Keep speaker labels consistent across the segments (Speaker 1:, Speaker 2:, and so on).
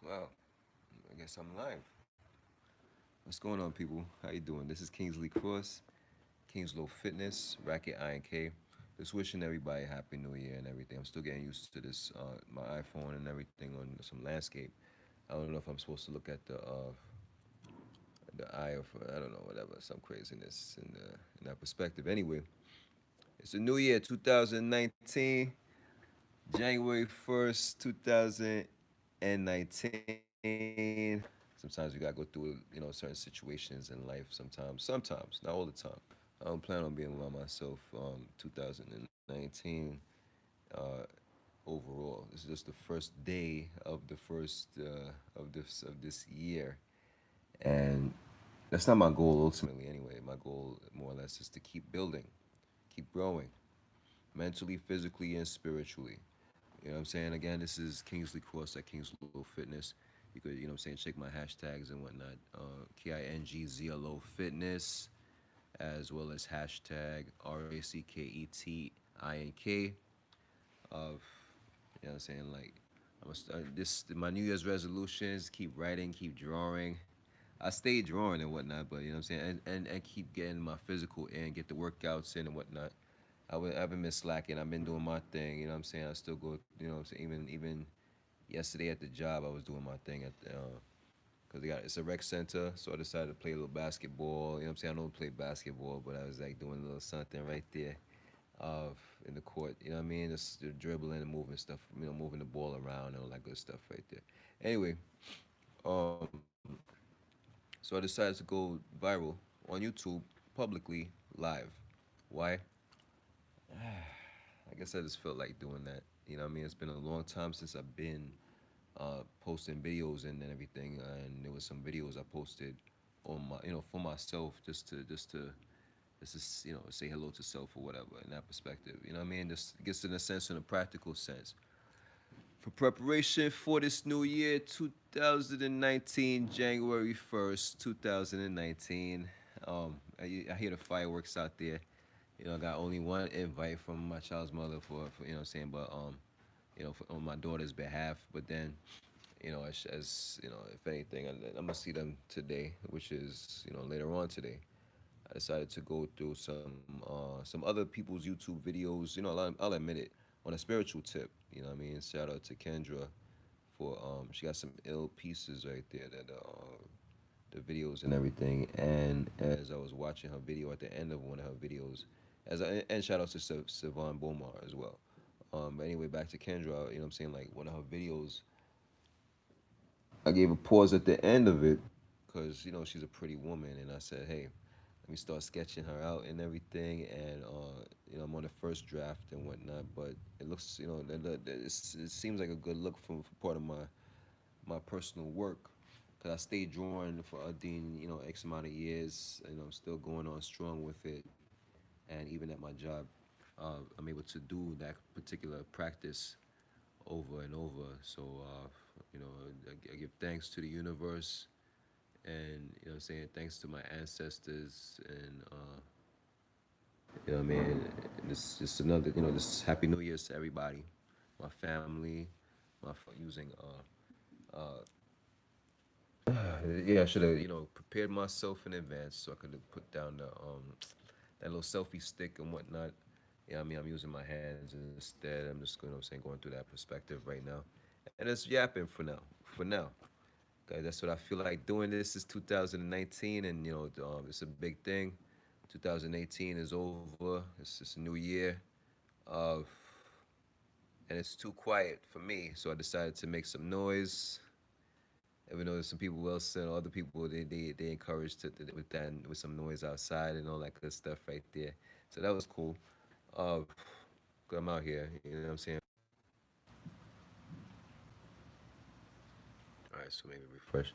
Speaker 1: Well, I guess I'm live. What's going on, people? How you doing? This is Kingsley Cross, kingzLoFitness, racketINK. Just wishing everybody Happy New Year and everything. I'm still getting used to this, my iPhone and everything on some landscape. I don't know if I'm supposed to look at the eye of, I don't know, whatever, some craziness in that perspective. Anyway, it's a new year, 2019, January 1st, 2019. Sometimes we gotta go through, certain situations in life. Sometimes, not all the time. I don't plan on being by myself. 2019 uh, overall. This is just the first day of the first of this year, and that's not my goal ultimately. Anyway, my goal more or less is to keep building, keep growing, mentally, physically, and spiritually. You know what I'm saying? Again, this is Kingsley Cross at kingzLoFitness. You could, check my hashtags and whatnot. KingzLoFitness, as well as hashtag RACKETINK. Of, you know what I'm saying? Like, I'm gonna start this, my New Year's resolutions: keep writing, keep drawing. I stay drawing and whatnot, but you know what I'm saying, and keep getting my physical in, get the workouts in and whatnot. I haven't been slacking. I've been doing my thing. You know what I'm saying? I still go. You know what I'm saying? Even yesterday at the job, I was doing my thing at the, because it's a rec center, so I decided to play a little basketball. You know what I'm saying? I don't play basketball, but I was like doing a little something right there, uh, in the court. You know what I mean? Just dribbling and moving stuff. Moving the ball around and all that good stuff right there. Anyway, um, so I decided to go viral on YouTube publicly live. Why? I guess I just felt like doing that. You know what I mean? It's been a long time since I've been posting videos and everything, and there was some videos I posted on my, for myself, just to say hello to self or whatever in that perspective. You know what I mean? Just gets in a sense, in a practical sense. For preparation for this new year, 2019, January 1st, 2019. I hear the fireworks out there. I got only one invite from my child's mother for what I'm saying, but on my daughter's behalf. But then, if anything, I'm gonna see them today, which is later on today. I decided to go through some other people's YouTube videos. I'll admit it, on a spiritual tip. You know what I mean? Shout out to Kendra for she got some ill pieces right there that the videos and everything. And as I was watching her video at the end of one of her videos, and shout out to Savon Bomar as well. But anyway, back to Kendra. You know what I'm saying? Like one of her videos, I gave a pause at the end of it because she's a pretty woman, and I said, hey, let me start sketching her out and everything. And I'm on the first draft and whatnot, but it looks, it seems like a good look for part of my personal work. Cause I stayed drawing for Dean, X amount of years. I'm still going on strong with it, and even at my job, I'm able to do that particular practice over and over. So, you know, I give thanks to the universe, and I'm saying, thanks to my ancestors, and I mean, this just another, this Happy New Year's to everybody, my family, using yeah, I should have prepared myself in advance so I could have put down that little selfie stick and whatnot. Yeah, I mean, I'm using my hands instead. I'm just going through that perspective right now, and it's yapping for now. For now, okay, that's what I feel like doing. This is 2019, and it's a big thing. 2018 is over. It's just a new year, uh, and it's too quiet for me. So I decided to make some noise. Even though there's some people else and other people they encouraged with that with some noise outside and all that good stuff right there. So that was cool. Uh, 'Cause I'm out here, you know what I'm saying? All right, so maybe refresh.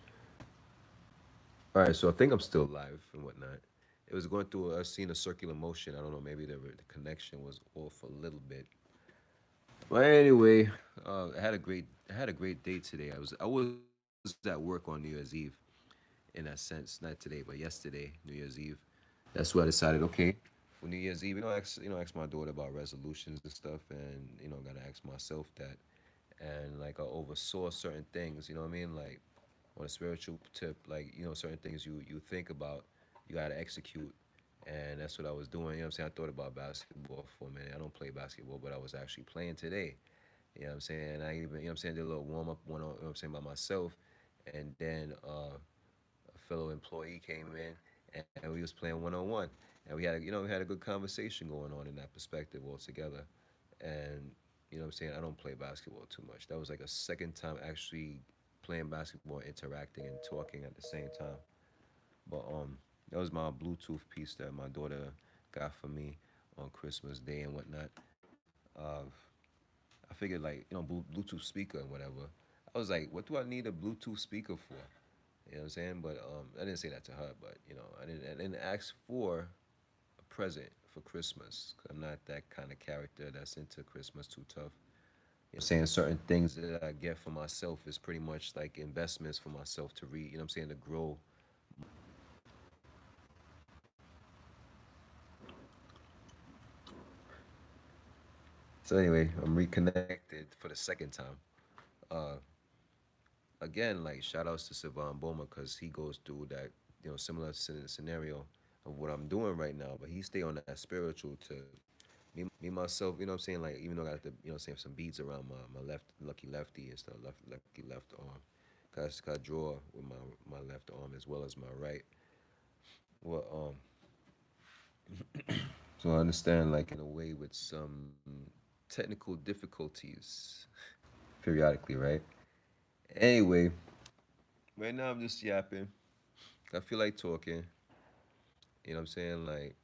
Speaker 1: All right, so I think I'm still live and whatnot. It was going through. I seen a circular motion. I don't know. Maybe the connection was off a little bit. But anyway, I had a great day today. I was at work on New Year's Eve, in that sense. Not today, but yesterday, New Year's Eve. That's why I decided. Okay, for New Year's Eve, ask my daughter about resolutions and stuff, and gotta ask myself that. and like I oversaw certain things. You know what I mean? Like on a spiritual tip, like certain things you think about, you gotta execute, and that's what I was doing. You know what I'm saying? I thought about basketball for a minute. I don't play basketball, but I was actually playing today. You know what I'm saying? I even, I'm saying, did a little warm up one on, you know what I'm saying, by myself, and then a fellow employee came in, and we was playing 1-on-1, and we had a good conversation going on in that perspective altogether, and what I'm saying, I don't play basketball too much. That was like a second time actually playing basketball, interacting and talking at the same time. But that was my Bluetooth piece that my daughter got for me on Christmas Day and whatnot. Uh, I figured like Bluetooth speaker and whatever. I was like, what do I need a Bluetooth speaker for? You know what I'm saying? But I didn't say that to her. But I didn't ask for a present for Christmas. 'Cause I'm not that kind of character that's into Christmas too tough. You know what I'm saying? Certain things that I get for myself is pretty much like investments for myself to read. You know what I'm saying? To grow. So anyway, I'm reconnected for the second time. Uh, Again, like shout outs to Savon Boma because he goes through that similar scenario of what I'm doing right now, but he stay on that spiritual to me myself. You know what I'm saying? Like even though I got the saying some beads around my left lucky lefty and stuff, lucky left arm. Cause I draw with my left arm as well as my right. Well, so I understand like in a way with some technical difficulties periodically, right? Anyway, right now I'm just yapping. I feel like talking. You know what I'm saying? Like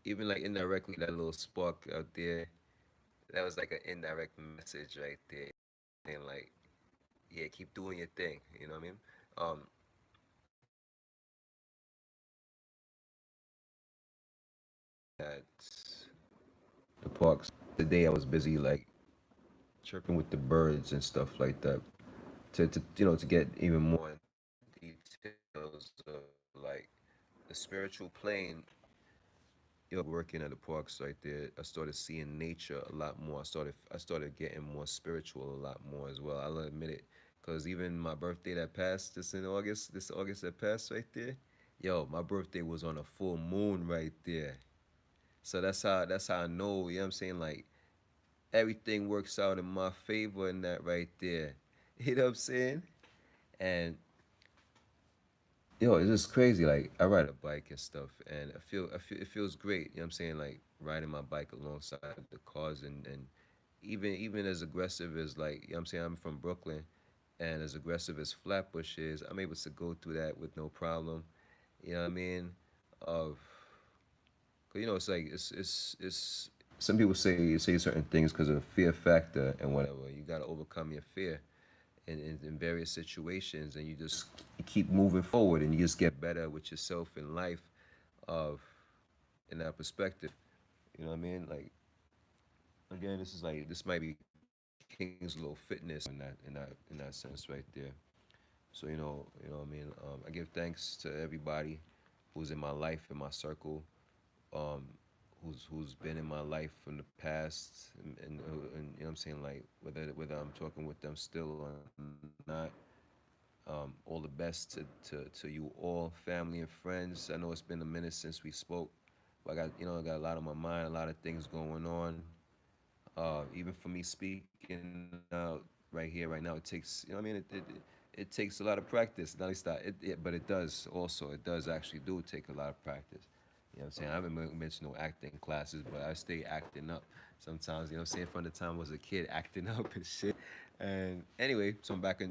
Speaker 1: even like indirectly that little spark out there, that was like an indirect message right there. And like, yeah, keep doing your thing. You know what I mean? Um, at the parks today, I was busy like chirping with the birds and stuff like that. To to get even more details of like the spiritual plane, working at the parks right there, I started seeing nature a lot more. I started getting more spiritual a lot more as well. I'll admit it, cause even my birthday that passed this in August, this August that passed right there, yo, my birthday was on a full moon right there. So that's how I know. You know what I'm saying? Like everything works out in my favor in that right there. You know what I'm saying? And yo, it's just crazy. Like I ride a bike and stuff, and I feel it feels great. You know what I'm saying? Like riding my bike alongside the cars, and even as aggressive as like you know what I'm saying. I'm from Brooklyn, and as aggressive as Flatbush is, I'm able to go through that with no problem. You know what I mean? Of 'cause, it's like it's some people say certain things because of fear factor and whatever. You got to overcome your fear in various situations, and you keep moving forward, and you just get better with yourself in life, of in that perspective. You know what I mean? Like again, this might be kingzLoFitness in that sense right there. So what I mean. I give thanks to everybody who's in my life, in my circle, um, who's been in my life from the past, and you know what I'm saying, like whether I'm talking with them still or not. All the best to you all, family and friends. I know it's been a minute since we spoke, but I got a lot on my mind, a lot of things going on. Even for me speaking out right here, right now, it takes, I mean, it takes a lot of practice. Not at least that, but it does also. It does actually do take a lot of practice. You know what I'm saying? I haven't mentioned no acting classes, but I stay acting up sometimes. You know what I'm saying? From the time I was a kid, acting up and shit. And anyway, so I'm back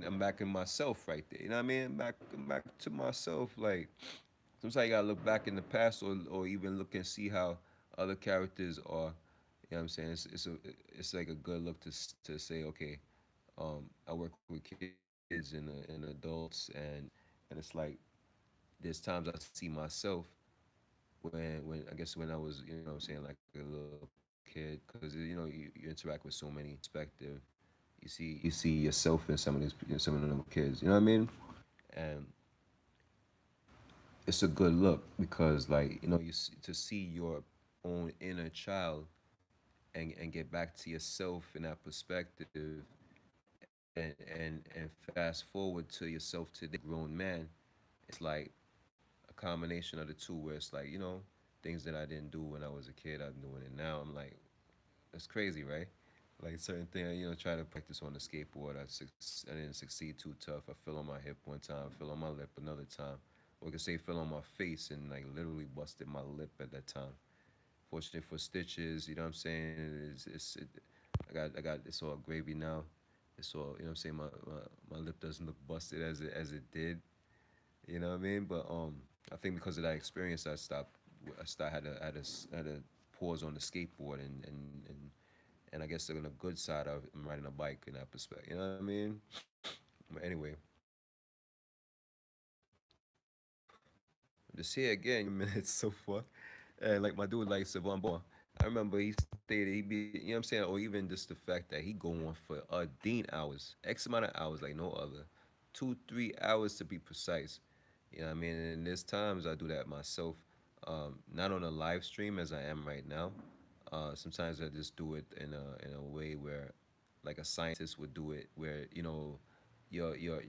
Speaker 1: in myself right there. You know what I mean? I'm back to myself. Like sometimes you gotta look back in the past, or even look and see how other characters are. You know what I'm saying? It's like a good look to say, okay, I work with kids and adults, and it's like there's times I see myself when I guess when I was, what I'm saying, like a little kid, because you interact with so many perspective. You see yourself in some of them kids. You know what I mean? And it's a good look because like to see your own inner child and get back to yourself in that perspective. And fast forward to yourself today, grown man. It's like a combination of the two, where it's like, things that I didn't do when I was a kid, I'm doing it now. I'm like, that's crazy, right? Like certain thing, try to practice on the skateboard. I didn't succeed too tough. I fell on my hip one time, fell on my lip another time. Or I could say fell on my face and like literally busted my lip at that time. Fortunate for stitches, you know what I'm saying? I got it's all gravy now. It's all, you know what I'm saying? My lip doesn't look busted as it did. You know what I mean? But I think because of that experience, I stopped. I start had to pause on the skateboard and I guess on the good side of I'm riding a bike in that perspective. You know what I mean? But anyway, just here again, minutes so far. And like my dude, like Savon Ball, I remember he stated he be, you know what I'm saying, or even just the fact that he go on for dean hours, X amount of hours, like no other, 2 3 hours to be precise. You know what I mean? And there's times I do that myself, not on a live stream as I am right now. Sometimes I just do it in a way where, like a scientist would do it, where you're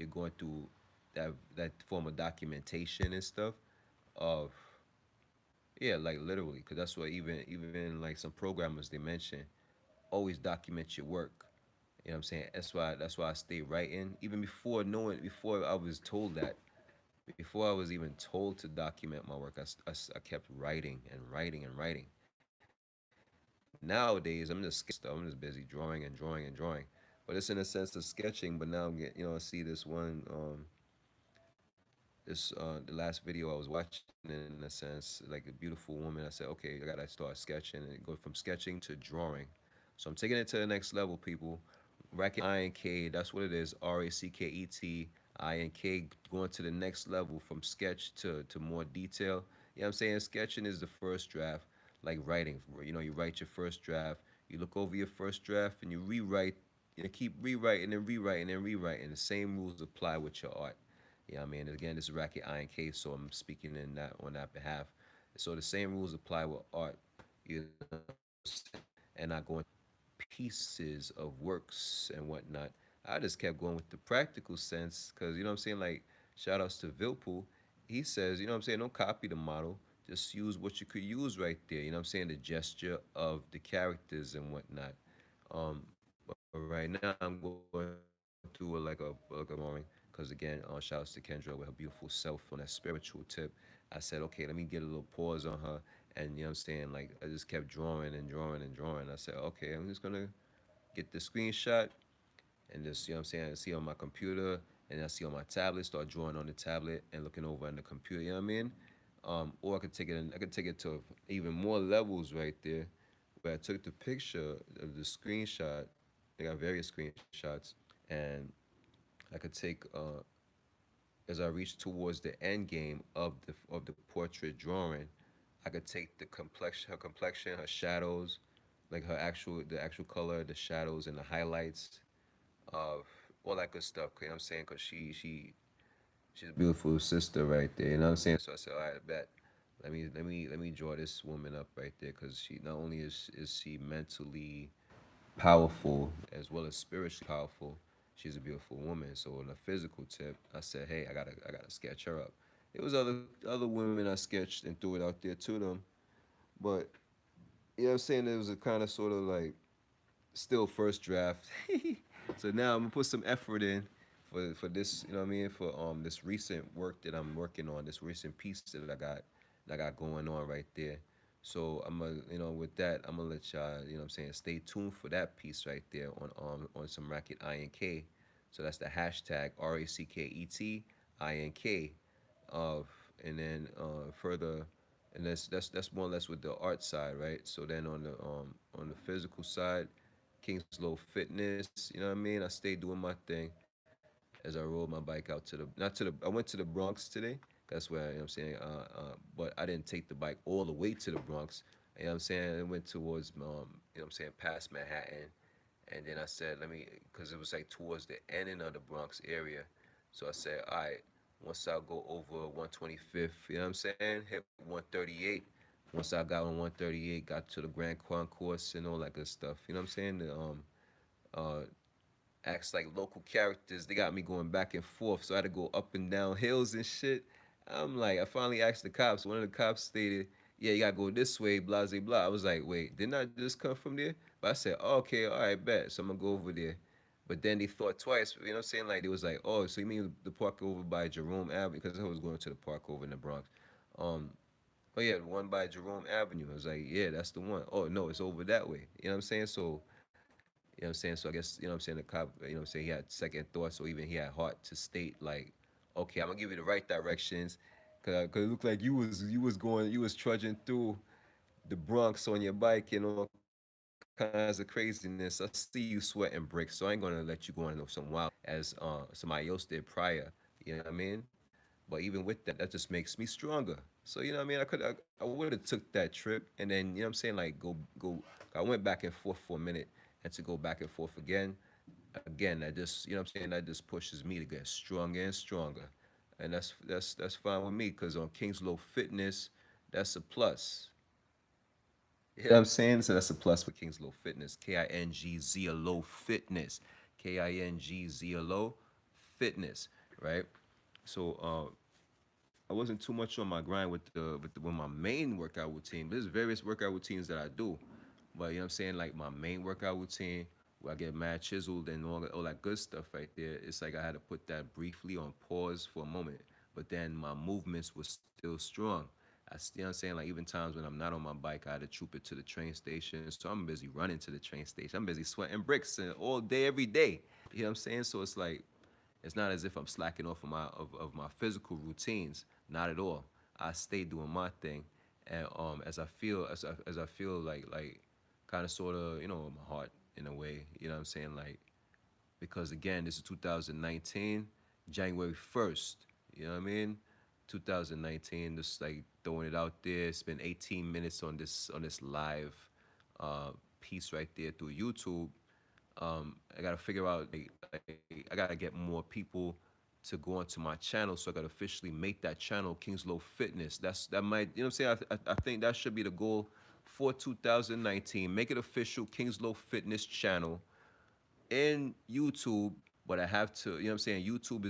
Speaker 1: going through that form of documentation and stuff of yeah, like literally, because that's what even like some programmers they mention always document your work. You know what I'm saying? That's why I stay writing even before I was told that. Before I was even told to document my work, I kept writing and writing and writing. Nowadays, I'm just sketching stuff. I'm just busy drawing and drawing and drawing. But it's in a sense of sketching. But now I'm getting, I see this one. This the last video I was watching in a sense, like a beautiful woman. I said, okay, I gotta start sketching and go from sketching to drawing. So I'm taking it to the next level, people. racketINK, that's what it is. racketINK, going to the next level from sketch to more detail. You know what I'm saying? Sketching is the first draft, like writing. You write your first draft, you look over your first draft, and you rewrite, keep rewriting and rewriting and rewriting. The same rules apply with your art. Yeah, I mean, again, this is racketINK, so I'm speaking in that on that behalf. So the same rules apply with art. You know, and not going pieces of works and whatnot. I just kept going with the practical sense because you know what I'm saying. Like shout outs to Vilpool. He says, you know what I'm saying. Don't copy the model. Just use what you could use right there. You know what I'm saying. The gesture of the characters and whatnot. But right now I'm going through like a drawing because again, shout outs to Kendra with her beautiful self on that spiritual tip. I said, okay, let me get a little pause on her, and you know what I'm saying. Like I just kept drawing and drawing and drawing. I said, okay, I'm just gonna get the screenshot and just, you know what I'm saying, I see on my computer and I see on my tablet, start drawing on the tablet and looking over on the computer, you know what I mean? Or I could take it to even more levels right there where I took the picture of the screenshot. They got various screenshots and I could take as I reach towards the end game of the portrait drawing, I could take her complexion, her shadows, like the actual color, the shadows and the highlights of all that good stuff. You know what I'm saying? Cause she's a beautiful sister right there. You know what I'm saying? So I said, all right, bet. Let me draw this woman up right there, cause she not only is she mentally powerful as well as spiritually powerful, she's a beautiful woman. So on a physical tip, I said, hey, I gotta sketch her up. There was other women I sketched and threw it out there to them, but you know what I'm saying? It was a kind of sort of like still first draft. So now I'm gonna put some effort in for this, you know what I mean, for this recent work that I'm working on, this recent piece that I got going on right there. So I'm gonna, with that, I'm gonna let y'all, you know what I'm saying, stay tuned for that piece right there on some racketINK. So that's the hashtag racketINK of and then further and that's more or less with the art side, right? So then on the physical side, kingzLoFitness, you know what I mean? I stayed doing my thing as I rode my bike out to the not to the I went to the Bronx today. That's where, you know what I'm saying, but I didn't take the bike all the way to the Bronx. You know what I'm saying? I went towards you know what I'm saying, past Manhattan, and then I said, let me, because it was like towards the ending of the Bronx area. So I said, all right, once I go over 125th, you know what I'm saying, hit 138. Once I got on 138, got to the Grand Concourse and all that good stuff. You know what I'm saying? acts like local characters. They got me going back and forth, so I had to go up and down hills and shit. I'm like, I finally asked the cops. One of the cops stated, "Yeah, you gotta go this way, blah, blah, blah." I was like, "Wait, didn't I just come from there?" But I said, oh, "Okay, all right, bet." So I'm gonna go over there. But then they thought twice. You know what I'm saying? Like, they was like, "Oh, so you mean the park over by Jerome Avenue?" Because I was going to the park over in the Bronx. Um, oh yeah, the one by Jerome Avenue. I was like, "Yeah, that's the one." Oh no, it's over that way. You know what I'm saying? So you know what I'm saying? So I guess, you know what I'm saying, the cop, you know what I'm saying, he had second thoughts, or even he had heart to state like, okay, I'm gonna give you the right directions. Cause it looked like you was trudging through the Bronx on your bike and all kinds of craziness. I see you sweating bricks, so I ain't gonna let you go on no some wild as somebody else did prior. You know what I mean? But even with that, that just makes me stronger. So you know what I mean? I would have took that trip, and then, you know what I'm saying, like go. I went back and forth for a minute, and to go back and forth again, that just, you know what I'm saying, that just pushes me to get stronger and stronger, and that's fine with me, because on kingzLoFitness, that's a plus. You know what I'm saying? So that's a plus for kingzLoFitness. kingzLoFitness. kingzLoFitness. Right? So I wasn't too much on my grind with my main workout routine. There's various workout routines that I do, but you know what I'm saying, like my main workout routine where I get mad chiseled and all that good stuff right there. It's like I had to put that briefly on pause for a moment, but then my movements were still strong. You know what I'm saying, like even times when I'm not on my bike, I had to troop it to the train station. So I'm busy running to the train station. I'm busy sweating bricks all day, every day. You know what I'm saying? So it's not as if I'm slacking off of my physical routines. Not at all. I stay doing my thing, and as I feel like kind of sort of, you know, my heart in a way. You know what I'm saying? Like, because again, this is 2019, January 1st. You know what I mean? 2019. Just like throwing it out there. Spend 18 minutes on this live piece right there through YouTube. I gotta figure out like I gotta get more people to go onto my channel, so I gotta officially make that channel kingzLoFitness. That might, you know what I'm saying. I think that should be the goal for 2019. Make it official, kingzLoFitness channel in YouTube, but I have to, you know what I'm saying? YouTube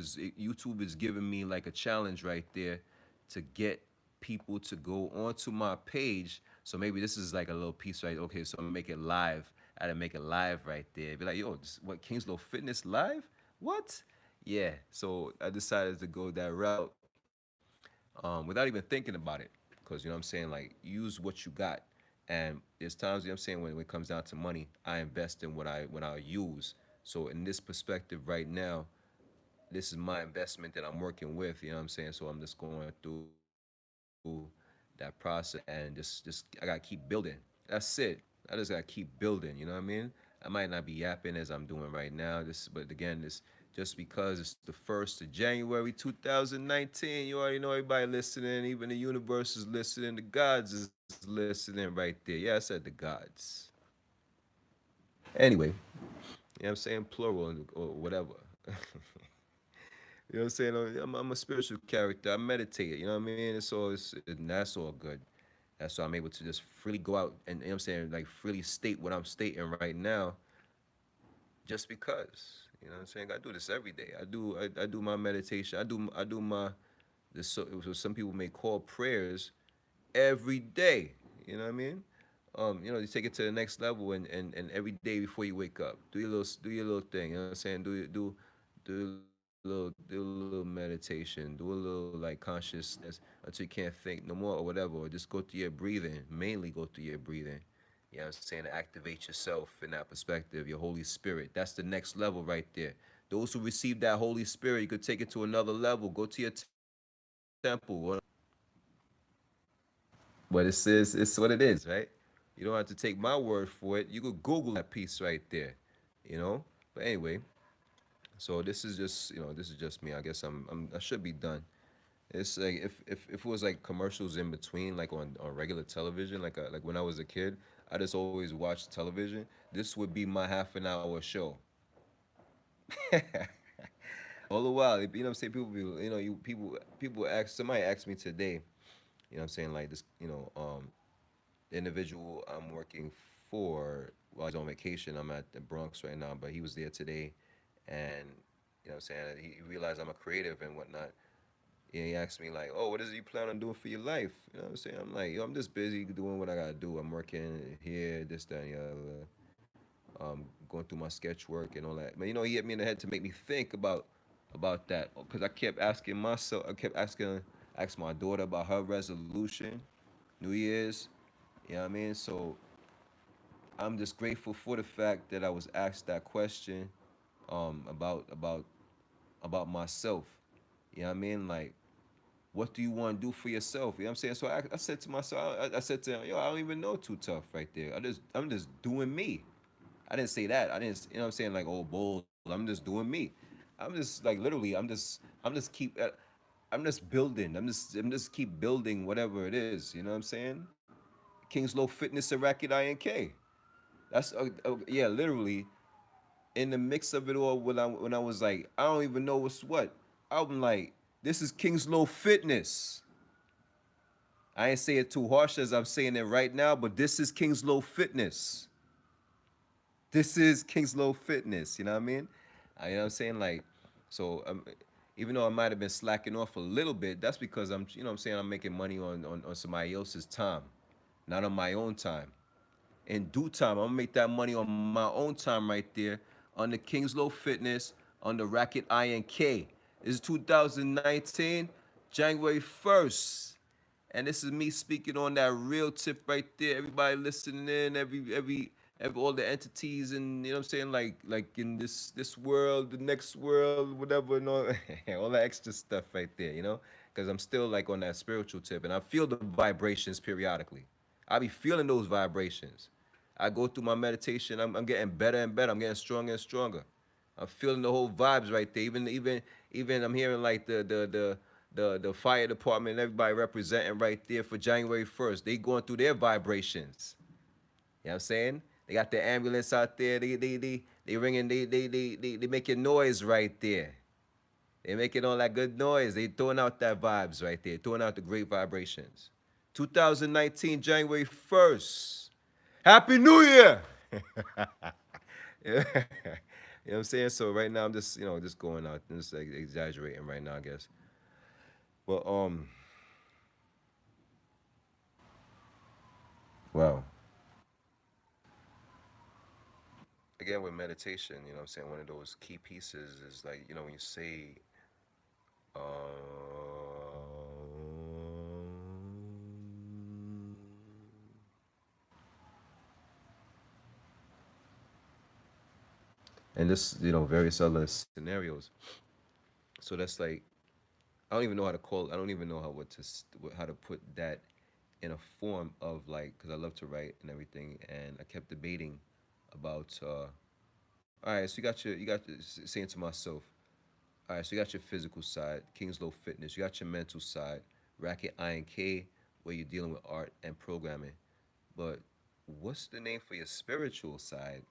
Speaker 1: is giving me like a challenge right there to get people to go onto my page. So maybe this is like a little piece, right? Okay, so I'm gonna make it live. I had to make it live right there. Be like, yo, what, kingzLoFitness live? What? Yeah. So I decided to go that route, without even thinking about it. Because, you know what I'm saying? Like, use what you got. And there's times, you know what I'm saying, when it comes down to money, I invest in what I use. So in this perspective right now, this is my investment that I'm working with, you know what I'm saying? So I'm just going through that process, and just I gotta keep building. That's it. I just gotta keep building, you know what I mean? I might not be yapping as I'm doing right now. But again, this just because it's the 1st of January 2019, you already know everybody listening, even the universe is listening, the gods is listening right there. Yeah, I said the gods. Anyway, you know what I'm saying? Plural or whatever. You know what I'm saying? I'm a spiritual character. I meditate. You know what I mean? And that's all good. That's why I'm able to just freely go out and, you know what I'm saying, like freely state what I'm stating right now, just because. You know what I'm saying? I do this every day. I do my meditation. I do my this so some people may call prayers every day. You know what I mean? You know, you take it to the next level, and every day before you wake up, do your little thing. You know what I'm saying? Do a little meditation, do a little like consciousness until you can't think no more or whatever, or just go through your breathing. Mainly go through your breathing. You know what I'm saying? To activate yourself in that perspective, your Holy Spirit. That's the next level right there. Those who receive that Holy Spirit, you could take it to another level. Go to your temple. But it's what it is, right? You don't have to take my word for it. You could Google that piece right there, you know. But anyway, so this is just, you know, this is just me. I guess I should be done. It's like if it was like commercials in between, like on regular television, like when I was a kid, I just always watched television. This would be my half an hour show. All the while, you know what I'm saying? You know, people ask somebody asked me today, you know what I'm saying, like this, you know, the individual I'm working for while he's on vacation. I'm at the Bronx right now, but he was there today, and what I'm saying, he realized I'm a creative and whatnot. And he asked me like, "Oh, what is it you plan on doing for your life?" You know what I'm saying? I'm like, "Yo, I'm just busy doing what I gotta do. I'm working here, this, that, and the other. Going through my sketch work and all that." But he hit me in the head to make me think about that because I kept asking myself, I kept asking my daughter about her resolution, New Year's. You know what I mean? So I'm just grateful for the fact that I was asked that question about myself. You know what I mean? Like, what do you want to do for yourself? You know what I'm saying? So I said to myself, I said to him, yo, I don't even know too tough right there. I'm just doing me. I didn't say that. I didn't, you know what I'm saying? Like, oh, bold. I'm just doing me. I'm just like literally. I'm just building. I'm just keep building whatever it is. You know what I'm saying? kingzLoFitness and racketINK. That's yeah, literally in the mix of it all. When I was like, I don't even know what's what. I'm like, this is kingzLoFitness. I ain't say it too harsh as I'm saying it right now, but this is kingzLoFitness. This is kingzLoFitness. You know what I mean? You know what I'm saying? Like, so even though I might have been slacking off a little bit, that's because what I'm saying, I'm making money on somebody else's time, not on my own time. In due time, I'm gonna make that money on my own time right there on the kingzLoFitness, on the racketINK. This is 2019, January 1st. And this is me speaking on that real tip right there. Everybody listening in, every all the entities, and you know what I'm saying, like in this world, the next world, whatever, and all, all that extra stuff right there, because I'm still like on that spiritual tip, and I feel the vibrations periodically. I be feeling those vibrations. I go through my meditation. I'm getting better and better. I'm getting stronger and stronger. I'm feeling the whole vibes right there. Even I'm hearing like the fire department and everybody representing right there for January 1st. They going through their vibrations. You know what I'm saying? They got the ambulance out there. They ringing. They making noise right there. They making all that good noise. They throwing out that vibes right there. Throwing out the great vibrations. 2019 January 1st. Happy New Year. Yeah. You know what I'm saying? So right now I'm just, just going out and just like exaggerating right now, I guess. But wow. Again with meditation, you know what I'm saying? One of those key pieces is like, when you say and this, various other scenarios. So that's like I don't even know how to call it. I don't even know how to put that in a form of like because I love to write and everything, and I kept debating about. All right, so saying to myself. All right, so you got your physical side, kingzLoFitness. You got your mental side, racketINK, where you're dealing with art and programming. But what's the name for your spiritual side?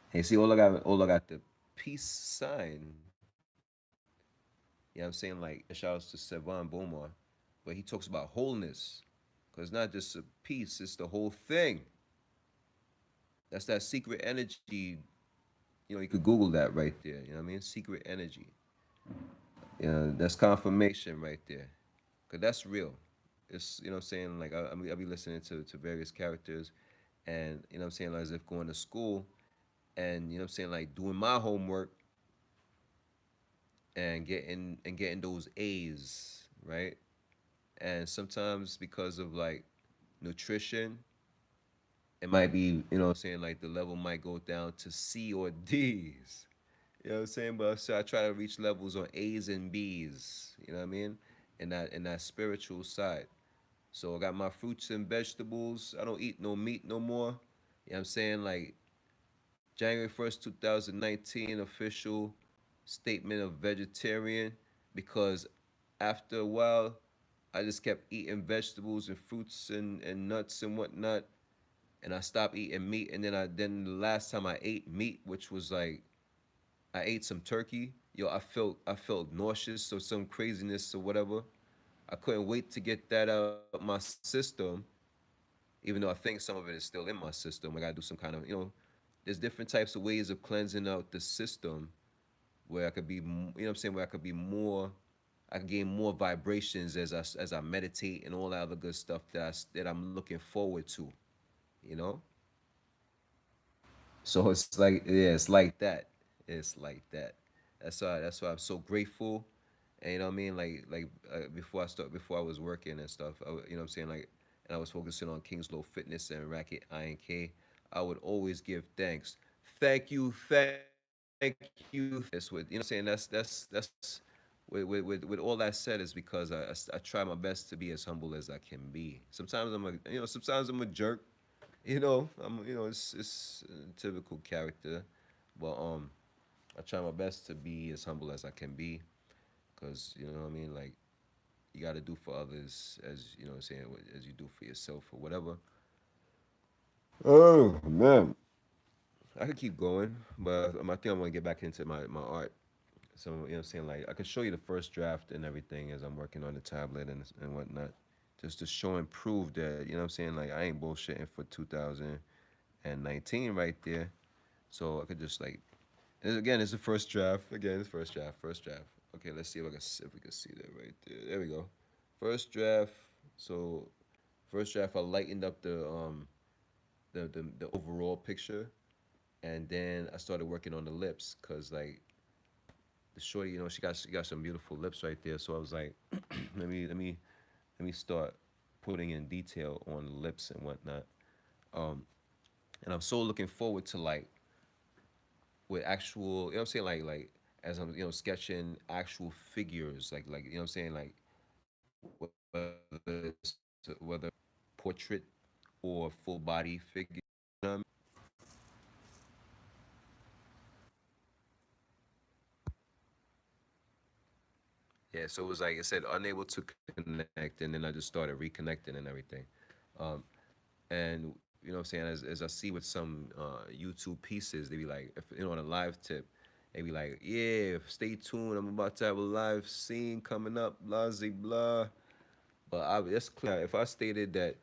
Speaker 1: Hey, see, all I got the peace sign. You know what I'm saying? Like, and shout outs to Sevan Bomar, but he talks about wholeness. Because it's not just a piece, it's the whole thing. That's that secret energy. You could Google that right there. You know what I mean? Secret energy. That's confirmation right there. Because that's real. It's, what I'm saying? Like, I be listening to various characters and, what I'm saying? Like, as if going to school and, what I'm saying? Like, doing my homework and getting those A's, right? And sometimes because of like nutrition, it might be, what I'm saying, like the level might go down to C or D's. You know what I'm saying? But so I try to reach levels on A's and B's, you know what I mean? In that spiritual side. So I got my fruits and vegetables. I don't eat no meat no more. You know what I'm saying? Like January 1st, 2019, official statement of vegetarian because after a while, I just kept eating vegetables and fruits and nuts and whatnot. And I stopped eating meat. And then the last time I ate meat, which was like I ate some turkey, yo, I felt nauseous or some craziness or whatever. I couldn't wait to get that out my system, even though I think some of it is still in my system. I gotta do some kind of, there's different types of ways of cleansing out the system where I could be, what I'm saying, where I could be more, I can gain more vibrations as I meditate and all that other good stuff that I'm looking forward to, you know. So it's like, yeah, it's like that. It's like that. That's why I'm so grateful. And you know what I mean? Before I was working and stuff, you know what I'm saying? Like, and I was focusing on kingzLoFitness and racketINK. I would always give thanks. Thank you, thank you. This with, you know what I'm saying? With all that said is because I try my best to be as humble as I can be. Sometimes I'm a jerk, it's a typical character, but I try my best to be as humble as I can be, cause you know what I mean. Like you got to do for others as you know what I'm saying, as you do for yourself or whatever. Oh man, I could keep going, but I think I'm gonna get back into my art. So you know what I'm saying. Like I could show you the first draft and everything as I'm working on the tablet and whatnot, just to show and prove that you know what I'm saying. Like I ain't bullshitting for 2019 right there. So I could just like, again, it's the first draft. Again, it's first draft. Okay, let's see if we can see that right there. There we go. First draft. So first draft, I lightened up the overall picture, and then I started working on the lips, cause like the shorty, she got some beautiful lips right there. So I was like, let me start putting in detail on the lips and whatnot. Um, and I'm so looking forward to like with actual, you know what I'm saying, like as I'm sketching actual figures, like you know what I'm saying, like whether portrait or full body figure. You know what I mean? Yeah, so it was like I said, unable to connect, and then I just started reconnecting and everything. Um, and you know what I'm saying, as I see with some YouTube pieces, they be like, if on a live tip, they be like, yeah, stay tuned, I'm about to have a live scene coming up, blah blah blah. But it's clear if I stated that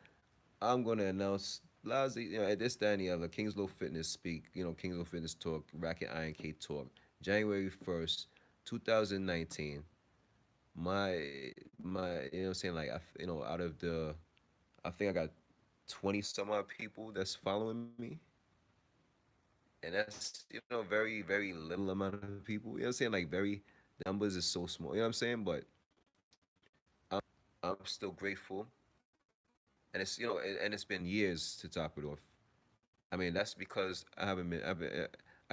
Speaker 1: I'm gonna announce Lazi, at this, that, and the other, kingzLoFitness speak, kingzLoFitness talk, racketINK talk, January 1st, 2019. My, you know what I'm saying, like out of the, I think I got 20 some odd people that's following me, and that's very very little amount of people. You know what I'm saying, like very, the numbers is so small. You know what I'm saying, but I'm still grateful, and it's been years to top it off. I mean, that's because I haven't been. I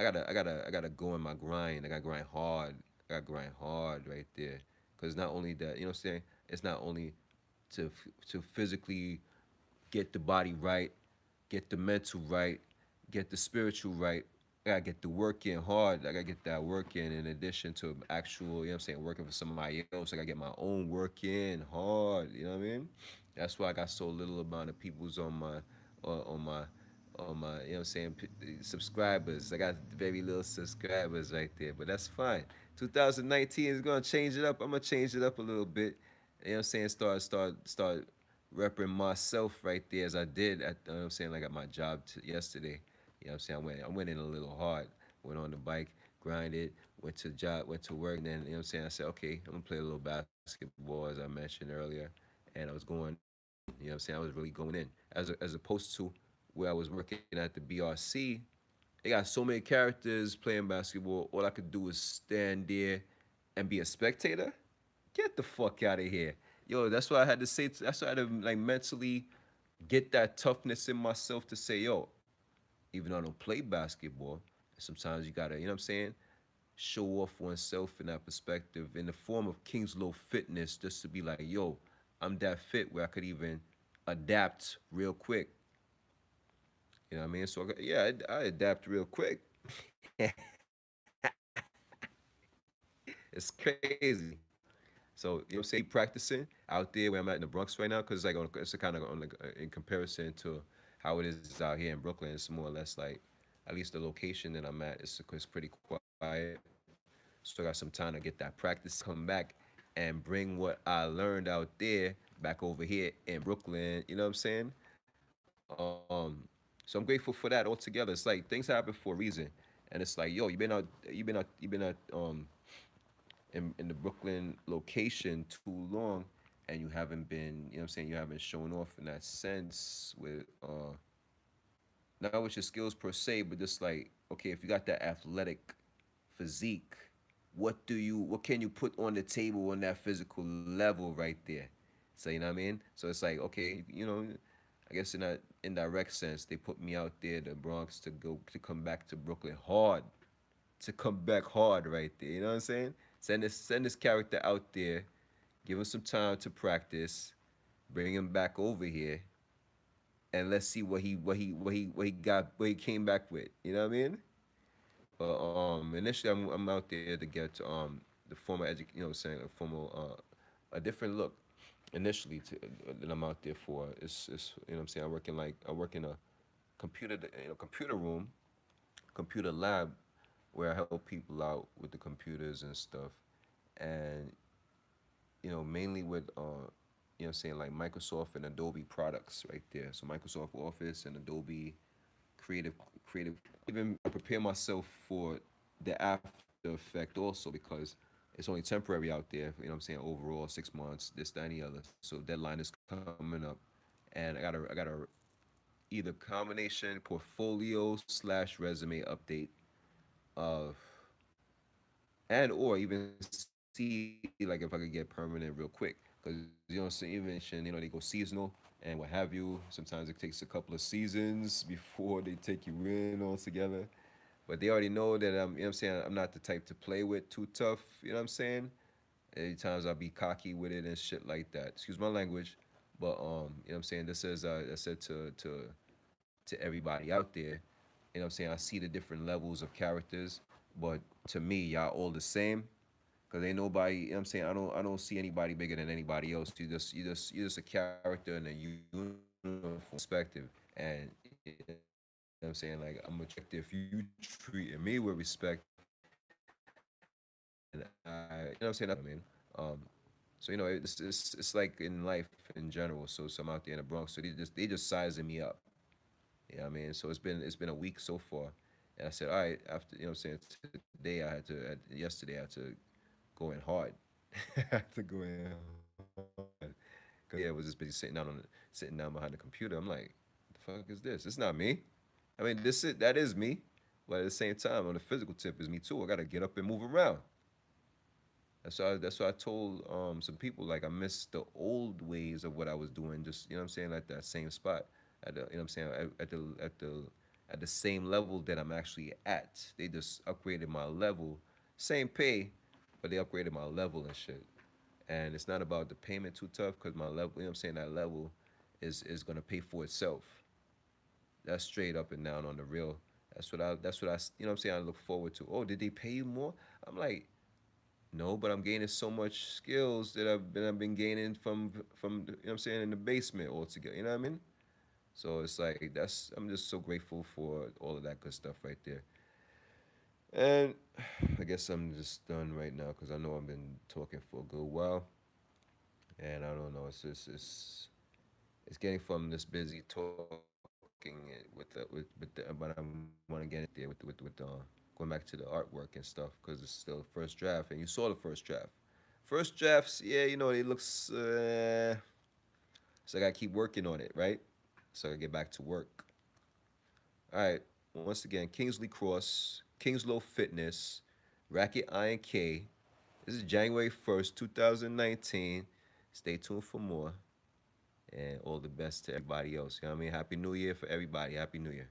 Speaker 1: gotta go in my grind. I gotta grind hard. I gotta grind hard right there. Cause not only that, you know what I'm saying. It's not only to physically get the body right, get the mental right, get the spiritual right. I gotta get the work in hard. I gotta get that work in addition to actual, you know what I'm saying, working for somebody else. I gotta get my own work in hard. You know what I mean? That's why I got so little amount of people's on my, you know what I'm saying, subscribers. I got very little subscribers right there, but that's fine. 2019 is gonna change it up. I'm gonna change it up a little bit. You know what I'm saying? Start repping myself right there as I did at, you know what I'm saying, like at my job yesterday. You know what I'm saying? I went in a little hard. Went on the bike, grinded, went to job, went to work, and then you know what I'm saying. I said, okay, I'm gonna play a little basketball as I mentioned earlier, and I was going in. You know what I'm saying? I was really going in as opposed to where I was working at the BRC. They got so many characters playing basketball. All I could do was stand there and be a spectator. Get the fuck out of here. Yo, that's why I had to say, that's why I had to like mentally get that toughness in myself to say, yo, even though I don't play basketball, sometimes you gotta, you know what I'm saying, show off oneself in that perspective in the form of kingzLoFitness, just to be like, yo, I'm that fit where I could even adapt real quick. You know what I mean? So yeah, I adapt real quick. It's crazy. So you know what I'm saying? Keep practicing out there where I'm at in the Bronx right now, because like it's kind of on like, in comparison to how it is out here in Brooklyn. It's more or less like, at least the location that I'm at is pretty quiet. So I got some time to get that practice, come back and bring what I learned out there back over here in Brooklyn. You know what I'm saying? So I'm grateful for that altogether. It's like things happen for a reason, and it's like, yo, you've been out in the Brooklyn location too long, and you haven't been, you know what I'm saying, you haven't shown off in that sense with not with your skills per se, but just like, okay, if you got that athletic physique, what can you put on the table on that physical level right there? So you know what I mean? So it's like, okay, I guess in that indirect sense, they put me out there, the Bronx, to come back to Brooklyn hard, to come back hard right there. You know what I'm saying? Send this character out there, give him some time to practice, bring him back over here, and let's see what he came back with. You know what I mean? But initially I'm out there to get the formal saying a formal a different look initially that I'm out there for. It's what I'm saying, I work in a computer room, computer lab, where I help people out with the computers and stuff, and mainly with saying like Microsoft and Adobe products right there. So Microsoft Office and Adobe creative creative even prepare myself for the after effect also, because it's only temporary out there, what I'm saying, overall 6 months, this, that, and the other. So deadline is coming up, and I got a either combination portfolio slash resume update of, and or even see like if I could get permanent real quick, because even mention, they go seasonal and what have you. Sometimes it takes a couple of seasons before they take you in altogether. But they already know that I'm saying, I'm not the type to play with too tough, you know what I'm saying? Any times I'll be cocky with it and shit like that. Excuse my language. But I'm saying, this is I said to everybody out there, I'm saying, I see the different levels of characters, but to me, y'all all the same. Cause ain't nobody, I'm saying, I don't see anybody bigger than anybody else. You're just a character in a uniform perspective. And I'm saying, like, I'm gonna check if you treating me with respect, and I'm saying, I mean, um, so it's like in life in general. So I'm out there in the Bronx, so they just sizing me up. You know what I mean? So it's been a week so far, and I said, all right, after, I'm saying, today yesterday I had to go in hard. I had to go in hard, because yeah, I was just busy sitting down behind the computer. I'm like, the fuck is this? It's not me. I mean, that is me, but at the same time, on the physical tip is me too. I gotta get up and move around. That's why I told some people, like, I miss the old ways of what I was doing, just, what I'm saying, at that same spot, at the, what I'm saying, at the same level that I'm actually at. They just upgraded my level, same pay, but they upgraded my level and shit. And it's not about the payment too tough, because my level, I'm saying, that level is gonna pay for itself. That's straight up and down on the real. That's what I what I'm saying, I look forward to. Oh, did they pay you more? I'm like, no, but I'm gaining so much skills that I've been gaining from what I'm saying, in the basement altogether. You know what I mean? So it's like, I'm just so grateful for all of that good stuff right there. And I guess I'm just done right now, because I know I've been talking for a good while, and I don't know. It's getting from this busy talking but I want to get it there with going back to the artwork and stuff, because it's still the first draft, and you saw the first draft. First drafts, yeah, it looks. So I gotta keep working on it, right? So I gotta get back to work. All right. Once again, Kingsley Cross, kingzLoFitness, racketINK. This is January 1st, 2019. Stay tuned for more, and all the best to everybody else. You know what I mean? Happy New Year for everybody. Happy New Year.